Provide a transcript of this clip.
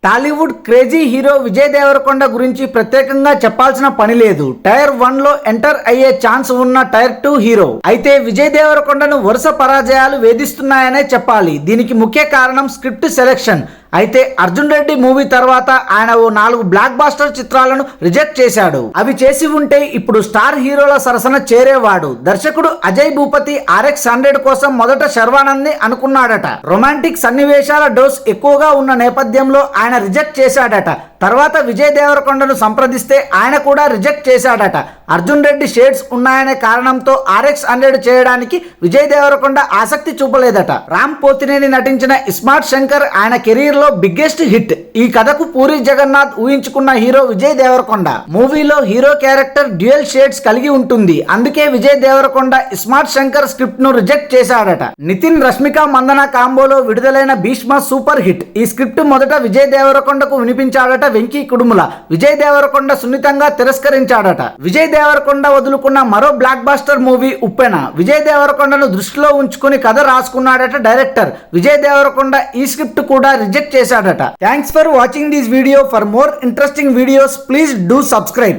Tollywood crazy hero Vijay Devarakonda గురించి ప్రత్యేకంగా చెప్పాల్సిన పని లేదు. టైర్ 1 లో ఎంటర్ అయ్యే ఛాన్స్ ఉన్న టైర్ 2 హీరో. అయితే విజయ్ దేవరకొండను వరుస పరాజయాలు వేధిస్తున్నాయనే చెప్పాలి. దీనికి ముఖ్య కారణం స్క్రిప్ట్ సెలెక్షన్. అయితే అర్జున్ రెడ్డి మూవీ తర్వాత ఆయన ఓ 4 బ్లాక్ బాస్టర్ చిత్రాలను రిజెక్ట్ చేశాడు. అవి చేసి ఉంటే ఇప్పుడు స్టార్ హీరోల సరసన చేరేవాడు. దర్శకుడు అజయ్ భూపతి RX-100 కోసం మొదట శర్వానంద్ ని అనుకున్నాడట. రొమాంటిక్ సన్నివేశాల డోస్ ఎక్కువగా ఉన్న నేపథ్యంలో ఆయన రిజెక్ట్ చేశాడట. తర్వాత విజయ్ దేవరకొండను సంప్రదిస్తే ఆయన కూడా రిజెక్ట్ చేశాడట. అర్జున్ రెడ్డి షేడ్స్ ఉన్నాయనే కారణంతో RX-100 చేయడానికి విజయ్ దేవరకొండ ఆసక్తి చూపలేదట. రామ్ పోతినేని నటించిన ఇస్మార్ట్ శంకర్ ఆయన కెరీర్ లో బిగ్గెస్ట్ హిట్. ఈ కథకు పూరి జగన్నాథ్ ఊహించుకున్న హీరో విజయ్ దేవరకొండ. మూవీలో హీరో క్యారెక్టర్ డ్యూయల్ షేడ్స్ కలిగి ఉంటుంది. అందుకే విజయ్ దేవరకొండ ఇస్మార్ట్ శంకర్ స్క్రిప్ట్ ను రిజెక్ట్ చేశాడట. నితిన్ రష్మిక మందన కాంబోలో విడుదలైన భీష్మ సూపర్ హిట్. ఈ స్క్రిప్ట్ మొదట విజయ్ దేవరకొండకు వినిపించాడట వెంకీ కుడుముల. విజయ్ దేవరకొండ సున్నితంగా తిరస్కరించాడట. విజయ్ దేవరకొండ వదులుకున్న మరో బ్లాక్ బాస్టర్ మూవీ ఉప్పెన. విజయ్ దేవరకొండను దృష్టిలో ఉంచుకుని కథ రాసుకున్నాడట డైరెక్టర్. విజయ్ దేవరకొండ ఈ స్క్రిప్ట్ కూడా రిజెక్ట్ చేశాడట. Thanks for watching this video. For more interesting videos please do subscribe.